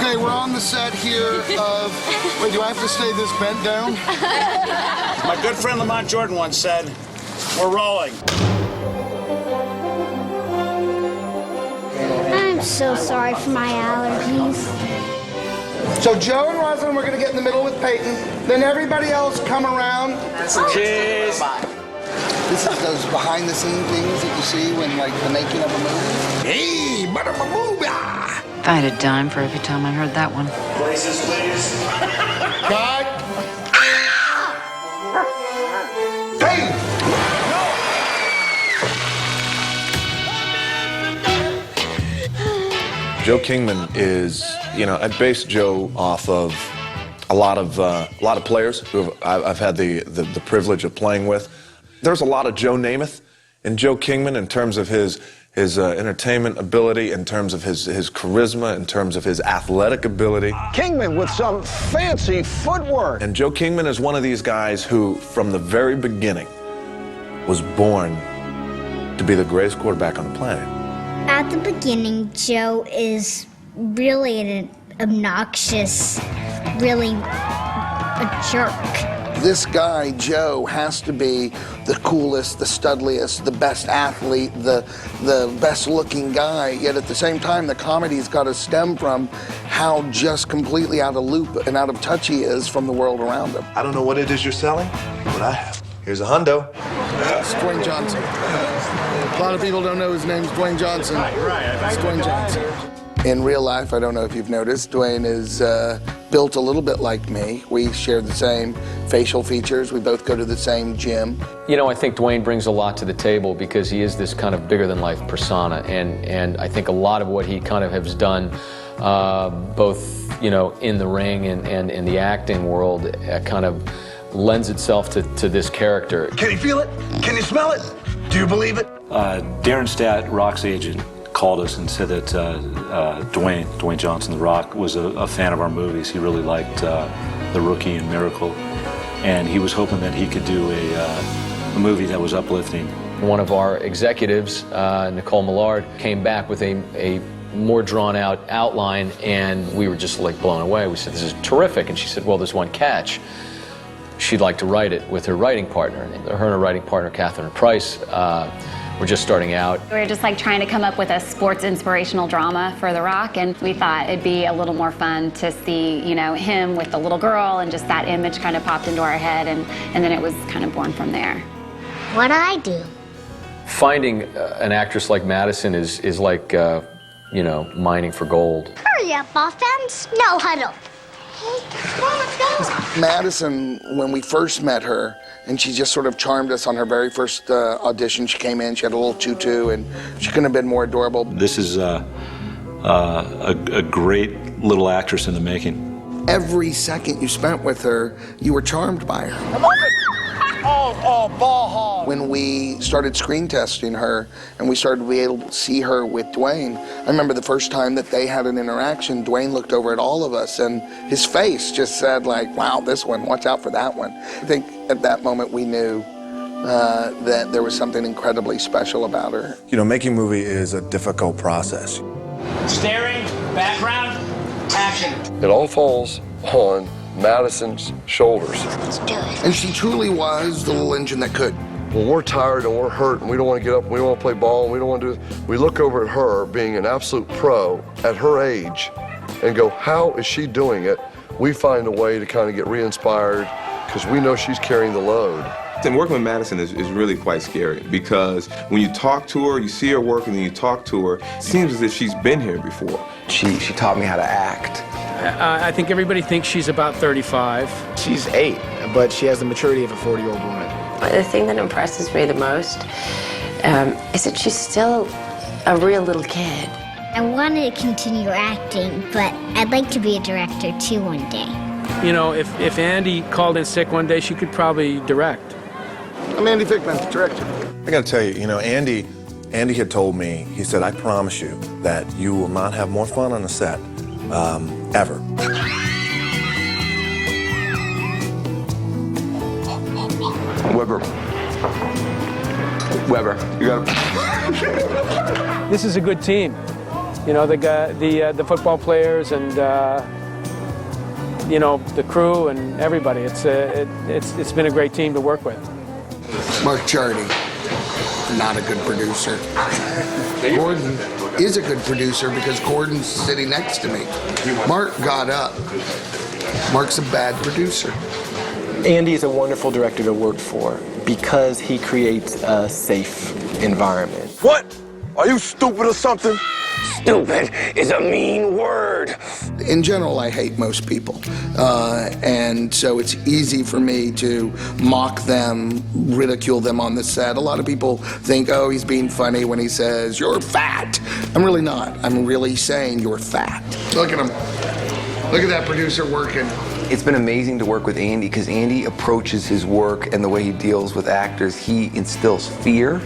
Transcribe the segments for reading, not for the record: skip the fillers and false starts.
Okay, we're on the set here of... Wait, do I have to stay this bent down? My good friend Lamont Jordan once said, we're rolling. I'm so sorry for my allergies. So Joe and Rosalind, we're going to get in the middle with Peyton. Then everybody else come around. Cheers. This is those behind-the-scene things that you see when, like, the making of a movie. Hey, bada-ba-boo-ba! If I had a dime for every time I heard that one. Places, please. Cut! Hey! Joe Kingman is, I based Joe off of a lot of players who I've had the privilege of playing with. There's a lot of Joe Namath in Joe Kingman in terms of his entertainment ability, in terms of his charisma, in terms of his athletic ability. Kingman with some fancy footwork. And Joe Kingman is one of these guys who, from the very beginning, was born to be the greatest quarterback on the planet. At the beginning, Joe is really an obnoxious, really a jerk. This guy, Joe, has to be the coolest, the studliest, the best athlete, the best-looking guy, yet at the same time, the comedy's got to stem from how just completely out of loop and out of touch he is from the world around him. I don't know what it is you're selling, but I have. Here's a hundo. It's Dwayne Johnson. A lot of people don't know his name's Dwayne Johnson. It's Dwayne Johnson. In real life, I don't know if you've noticed, Dwayne is built a little bit like me. We share the same facial features. We both go to the same gym. I think Dwayne brings a lot to the table because he is this kind of bigger-than-life persona, and I think a lot of what he kind of has done, both, in the ring and in the acting world, kind of lends itself to this character. Can you feel it? Can you smell it? Do you believe it? Darren Stat, Rock's agent, called us and said that Dwayne Johnson, The Rock, was a fan of our movies. He really liked The Rookie and Miracle, and he was hoping that he could do a movie that was uplifting. One of our executives, Nicole Millard, came back with a more drawn-out outline, and we were just like blown away. We said, this is terrific, and she said, well, there's one catch. She'd like to write it with her writing partner. Her and her writing partner, Catherine Price, were just starting out. We were just like trying to come up with a sports inspirational drama for The Rock, and we thought it'd be a little more fun to see, him with the little girl, and just that image kind of popped into our head, and then it was kind of born from there. What'd I do? Finding an actress like Madison is like, mining for gold. Hurry up, offense. No huddle. Come on, let's go. Madison, when we first met her, and she just sort of charmed us on her very first audition. She came in, she had a little tutu, and she couldn't have been more adorable. This is a great little actress in the making. Every second you spent with her, you were charmed by her. Oh, ball hog. When we started screen testing her, and we started to be able to see her with Dwayne, I remember the first time that they had an interaction, Dwayne looked over at all of us, and his face just said, like, wow, this one, watch out for that one. I think at that moment we knew that there was something incredibly special about her. Making a movie is a difficult process. Staring, background, action. It all falls on Madison's shoulders. Let's do it. And she truly was the little engine that could. When we're tired and we're hurt and we don't want to get up and we don't want to play ball and we don't want to do this, we look over at her being an absolute pro at her age and go, how is she doing it? We find a way to kind of get re-inspired because we know she's carrying the load. And working with Madison is really quite scary because when you talk to her, you see her work, and then you talk to her, it seems as if she's been here before. She taught me how to act. I think everybody thinks she's about 35. She's 8, but she has the maturity of a 40-year-old woman. The thing that impresses me the most is that she's still a real little kid. I want to continue acting, but I'd like to be a director too one day. If Andy called in sick one day, she could probably direct. I'm Andy Fickman, director. I gotta tell you, Andy had told me, he said, I promise you that you will not have more fun on the set, ever. Weber, you got it. This is a good team. You know, the football players and you know, the crew and everybody. It's been a great team to work with. Mark Chardy, not a good producer. Gordon is a good producer because Gordon's sitting next to me. Mark got up. Mark's a bad producer. Andy is a wonderful director to work for because he creates a safe environment. What? Are you stupid or something? Stupid is a mean word. In general, I hate most people. And so it's easy for me to mock them, ridicule them on the set. A lot of people think, oh, he's being funny when he says, you're fat. I'm really not. I'm really saying you're fat. Look at him. Look at that producer working. It's been amazing to work with Andy because Andy approaches his work and the way he deals with actors, he instills fear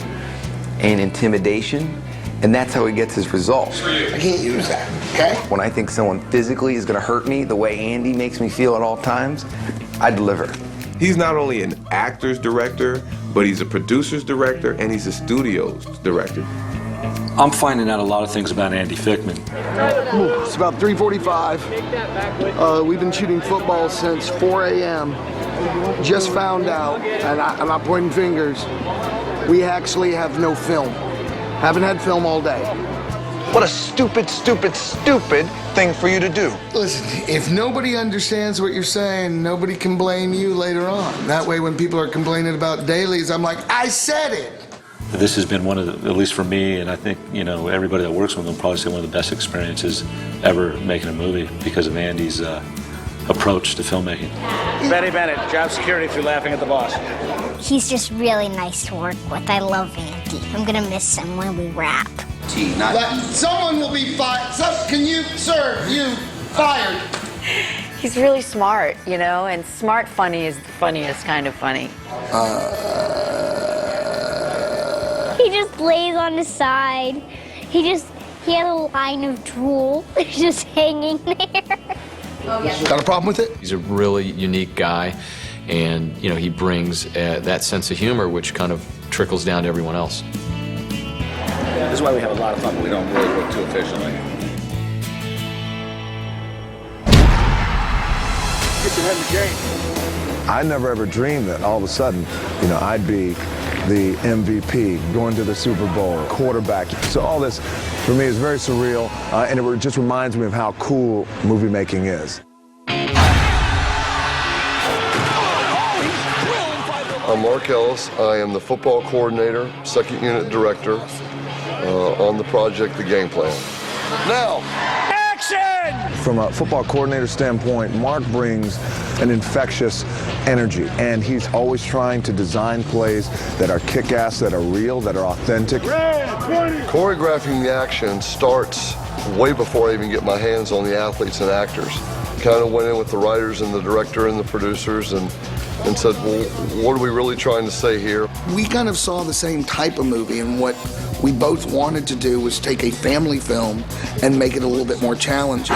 and intimidation, and that's how he gets his results. I can't use that, okay? When I think someone physically is gonna hurt me the way Andy makes me feel at all times, I deliver. He's not only an actor's director, but he's a producer's director and he's a studio's director. I'm finding out a lot of things about Andy Fickman. It's about 3:45. We've been shooting football since 4 a.m. Just found out, and I'm not pointing fingers, we actually have no film. Haven't had film all day. What a stupid, stupid, stupid thing for you to do. Listen, if nobody understands what you're saying, nobody can blame you later on. That way when people are complaining about dailies, I'm like, I said it. This has been one of the, at least for me, and I think, you know, everybody that works with him will probably say one of the best experiences ever making a movie because of Andy's approach to filmmaking. Betty Bennett, job security if you're laughing at the boss. He's just really nice to work with. I love Andy. I'm gonna miss him when we wrap. Someone will be fired. Can you, sir, you fired. He's really smart, you know, and smart funny is the funniest kind of funny. He just lays on his side. He had a line of drool just hanging there. Got a problem with it? He's a really unique guy, and you know, he brings that sense of humor which kind of trickles down to everyone else. This is why we have a lot of fun, but we don't really work too efficiently. Get your head in the game. I never ever dreamed that all of a sudden, you know, I'd be the MVP, going to the Super Bowl, quarterback. So all this, for me, is very surreal, and it just reminds me of how cool movie making is. I'm Mark Ellis. I am the football coordinator, second unit director on the project, The Game Plan. Now, Action! from a football coordinator standpoint, Mark brings an infectious energy, and he's always trying to design plays that are kick-ass, that are real, that are authentic. Choreographing the action starts way before I even get my hands on the athletes and actors. Kind of went in with the writers and the director and the producers and said, well, what are we really trying to say here? We kind of saw the same type of movie, and what we both wanted to do was take a family film and make it a little bit more challenging.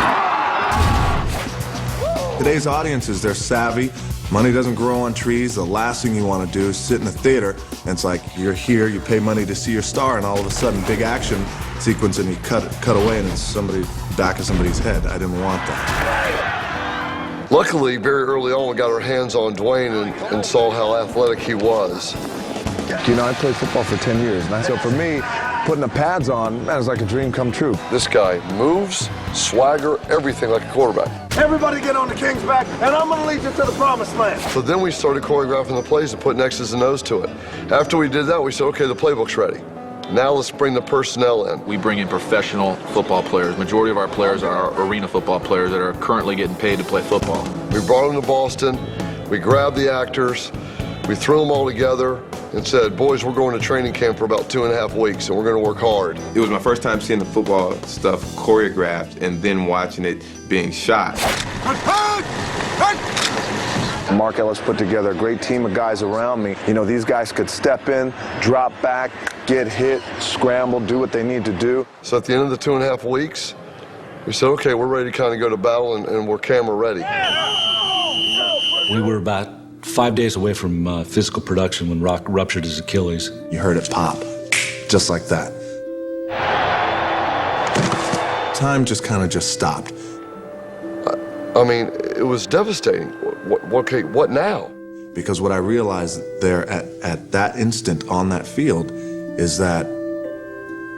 Today's audiences, they're savvy. Money doesn't grow on trees. The last thing you want to do is sit in a theater, and it's like you're here, you pay money to see your star, and all of a sudden, big action sequence, and you cut away, and it's somebody back of somebody's head. I didn't want that. Luckily, very early on, we got our hands on Dwayne and saw how athletic he was. You know, I played football for 10 years, and so for me, putting the pads on, man, it's like a dream come true. This guy moves, swagger, everything like a quarterback. Everybody get on the king's back, and I'm gonna lead you to the promised land. So then we started choreographing the plays and putting X's and O's to it. After we did that, we said, okay, the playbook's ready. Now let's bring the personnel in. We bring in professional football players. Majority of our players are arena football players that are currently getting paid to play football. We brought them to Boston, we grabbed the actors, we threw them all together and said, boys, we're going to training camp for about 2.5 weeks and we're going to work hard. It was my first time seeing the football stuff choreographed and then watching it being shot. Mark Ellis put together a great team of guys around me. You know, these guys could step in, drop back, get hit, scramble, do what they need to do. So at the end of the 2.5 weeks, we said, okay, we're ready to kind of go to battle and we're camera ready. We were about 5 days away from physical production when Rock ruptured his Achilles. You heard it pop, just like that. Time just kind of stopped. I mean, it was devastating. Okay, what now? Because what I realized there at that instant on that field is that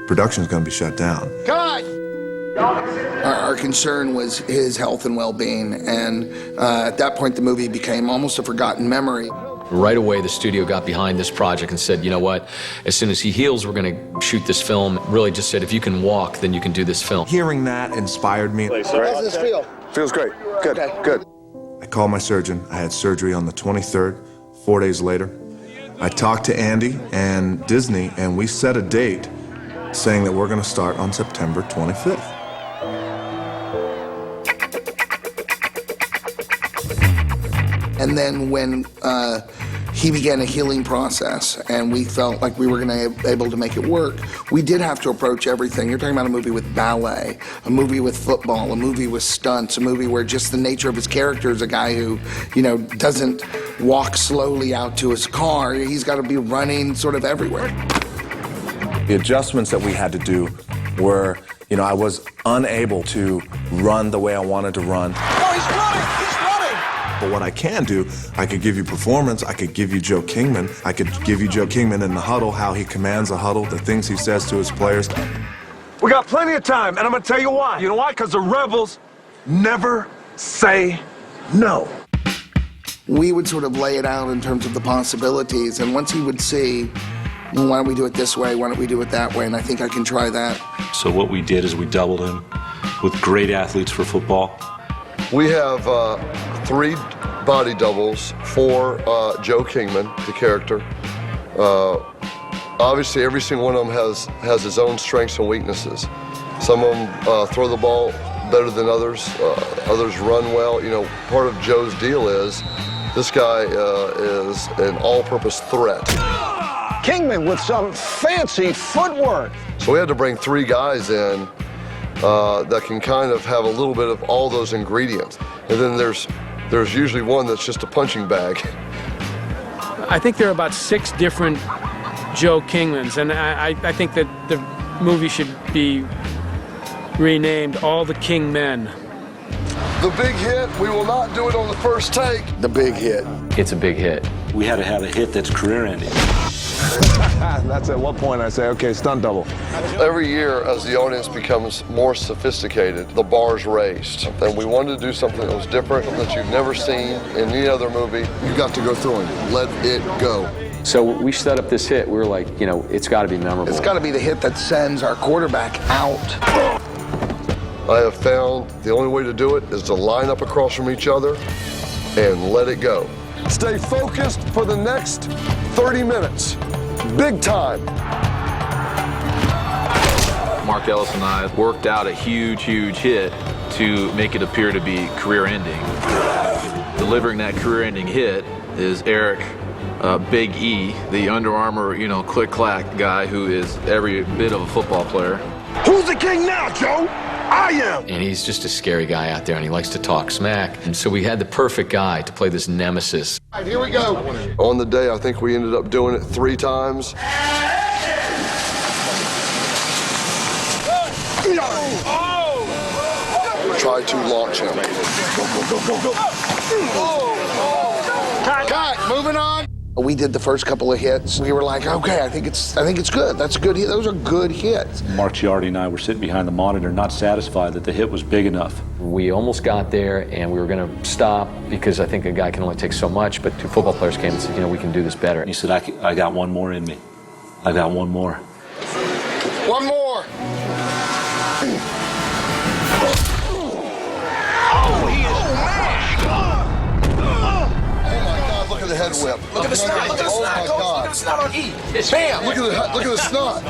production is going to be shut down. Cut! Our concern was his health and well-being, and at that point the movie became almost a forgotten memory. Right away, the studio got behind this project and said, you know what, as soon as he heals, we're going to shoot this film. Really just said, if you can walk, then you can do this film. Hearing that inspired me. How does this feel? Feels great. Good, good. I called my surgeon. I had surgery on the 23rd, 4 days later. I talked to Andy and Disney, and we set a date saying that we're going to start on September 25th. And then when he began a healing process and we felt like we were going to be able to make it work, we did have to approach everything. You're talking about a movie with ballet, a movie with football, a movie with stunts, a movie where just the nature of his character is a guy who, you know, doesn't walk slowly out to his car. He's got to be running sort of everywhere. The adjustments that we had to do were, you know, I was unable to run the way I wanted to run. Oh, he's running! He's running! But what I can do, I could give you performance, I could give you Joe Kingman, I could give you Joe Kingman in the huddle, how he commands a huddle, the things he says to his players. We got plenty of time, and I'm gonna tell you why. You know why? Because the rebels never say no. We would sort of lay it out in terms of the possibilities, and once he would see, well, why don't we do it this way, why don't we do it that way, and I think I can try that. So what we did is we doubled him with great athletes for football. We have 3 body doubles for Joe Kingman, the character. Obviously, every single one of them has his own strengths and weaknesses. Some of them throw the ball better than others. Others run well. You know, part of Joe's deal is this guy is an all-purpose threat. Kingman with some fancy footwork. So we had to bring 3 guys in that can kind of have a little bit of all those ingredients. And then there's usually one that's just a punching bag. I think there are about 6 different Joe Kingmans, and I think that the movie should be renamed All the King Men. The big hit, we will not do it on the first take. The big hit. It's a big hit. We had to have a hit that's career-ending. That's at what point I say, okay, stunt double. Every year, as the audience becomes more sophisticated, the bar's raised. And we wanted to do something that was different, that you've never seen in any other movie. You got to go through and let it go. So we set up this hit. We were like, you know, it's got to be memorable. It's got to be the hit that sends our quarterback out. I have found the only way to do it is to line up across from each other and let it go. Stay focused for the next 30 minutes. Big time. Mark Ellis and I worked out a huge hit to make it appear to be career-ending. Delivering that career-ending hit is Eric Big E, the Under Armour, you know, click-clack guy who is every bit of a football player. Who's the king now, Joe? I am! And he's just a scary guy out there, and he likes to talk smack. And so we had the perfect guy to play this nemesis. All right, here we go. On the day, I think we ended up doing it 3 times. Try to launch him. Cut, moving on. We did the first couple of hits. We were like, okay, I think it's good. That's a good hit. Those are good hits. Mark Giardi and I were sitting behind the monitor, not satisfied that the hit was big enough. We almost got there, and we were going to stop because I think a guy can only take so much, but 2 football players came and said, you know, we can do this better. And he said, I got one more in me. I got one more. One more. Oh, he is mashed! Look at the head whip. Look at the snot, look at the snot, Coach, look at the snot on E. Bam! Look at the snot.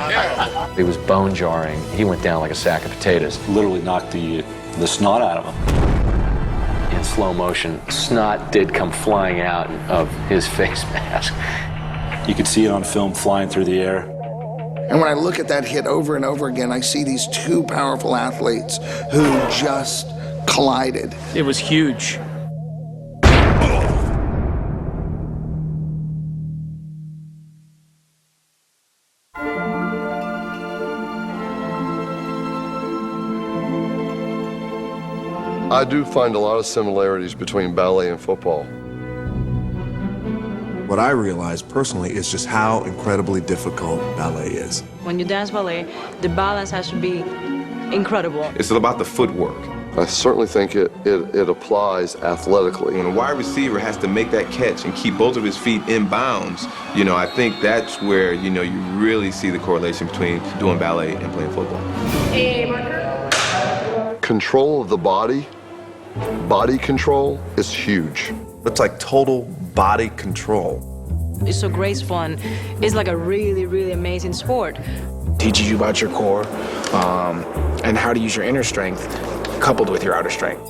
It was bone jarring. He went down like a sack of potatoes. Literally knocked the snot out of him. In slow motion, snot did come flying out of his face mask. You could see it on film flying through the air. And when I look at that hit over and over again, I see these 2 powerful athletes who just collided. It was huge. I do find a lot of similarities between ballet and football. What I realized personally is just how incredibly difficult ballet is. When you dance ballet, the balance has to be incredible. It's about the footwork. I certainly think it applies athletically. When a wide receiver has to make that catch and keep both of his feet in bounds, I think that's where, you really see the correlation between doing ballet and playing football. Control of the body control is huge. It's like total body control. It's so graceful and it's like a really, really amazing sport. Teaches you about your core and how to use your inner strength coupled with your outer strength.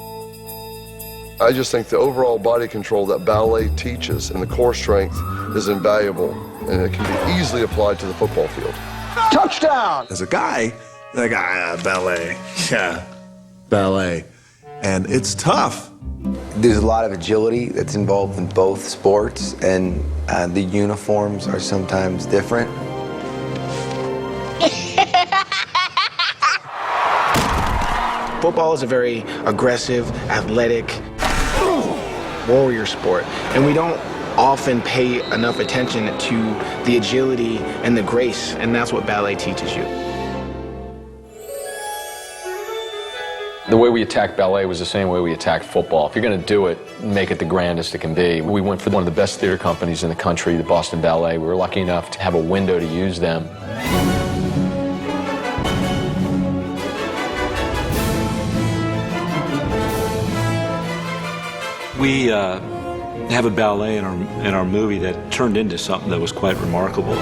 I just think the overall body control that ballet teaches and the core strength is invaluable, and it can be easily applied to the football field. Touchdown! As a guy, like, ballet, yeah, ballet. And it's tough. There's a lot of agility that's involved in both sports, and the uniforms are sometimes different. Football is a very aggressive, athletic, warrior sport, and we don't often pay enough attention to the agility and the grace, and that's what ballet teaches you. The way we attacked ballet was the same way we attacked football. If you're going to do it, make it the grandest it can be. We went for one of the best theater companies in the country, the Boston Ballet. We were lucky enough to have a window to use them. We have a ballet in our movie that turned into something that was quite remarkable.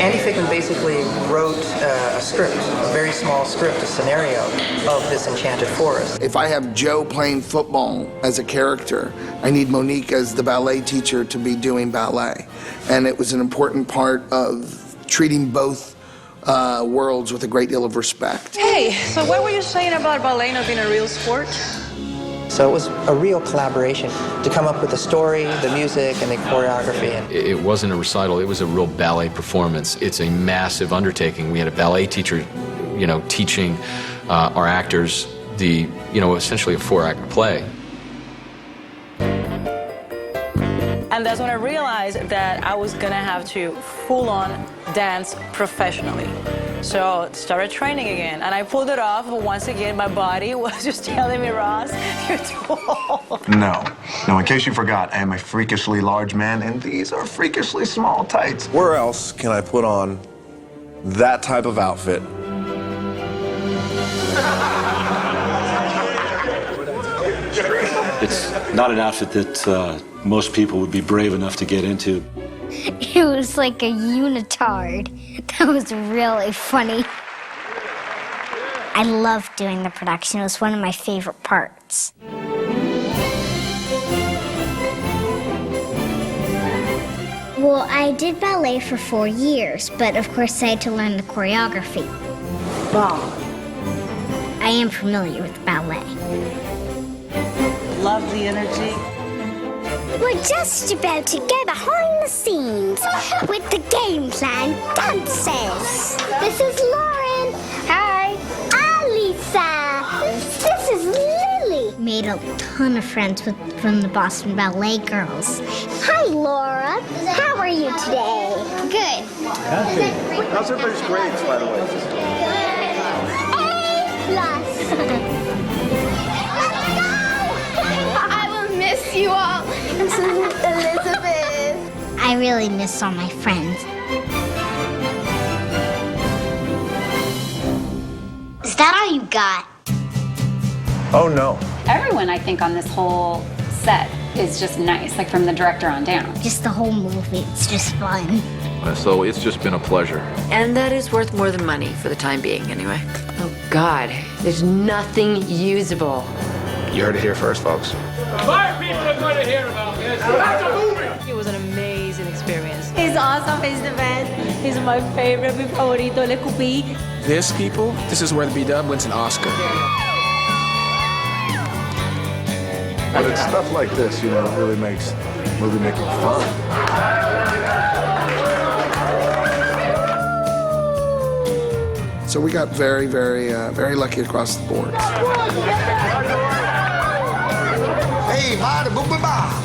Andy Fickman basically wrote a script, a very small script, a scenario of this enchanted forest. If I have Joe playing football as a character, I need Monique as the ballet teacher to be doing ballet. And it was an important part of treating both worlds with a great deal of respect. Hey, so what were you saying about ballet not being a real sport? So it was a real collaboration to come up with the story, the music, and the choreography. It wasn't a recital, it was a real ballet performance. It's a massive undertaking. We had a ballet teacher, teaching our actors the, essentially a 4-act play. And that's when I realized that I was gonna have to full-on dance professionally. So started training again, and I pulled it off, but once again, my body was just telling me, Ross, you're too old. No, in case you forgot, I am a freakishly large man, and these are freakishly small tights. Where else can I put on that type of outfit? It's not an outfit that most people would be brave enough to get into. It was like a unitard. That was really funny. I loved doing the production. It was one of my favorite parts. Well, I did ballet for 4 years, but of course I had to learn the choreography. Wow. I am familiar with ballet. Love the energy. We're just about to go behind the scenes with the game plan dances. This is Lauren. Hi. Alisa. This is Lily. Made a ton of friends from the Boston Ballet girls. Hi, Laura. How are you today? Good. How's everybody's grades, by the way? A+. Miss you all. This is Elizabeth. I really miss all my friends. Is that all you got? Oh, no. Everyone, I think, on this whole set is just nice, like from the director on down. Just the whole movie. It's just fun. So it's just been a pleasure. And that is worth more than money for the time being, anyway. Oh, God. There's nothing usable. You heard it here first, folks. More people are going to hear about this. That's a movie. It was an amazing experience. He's awesome. He's the best. He's my favorite. Mi favorito. Le cupí. This is where the B-Dub wins an Oscar. But it's stuff like this, really makes movie making fun. So we got very, very, very lucky across the board. Hey, bada, boo, boo, ba.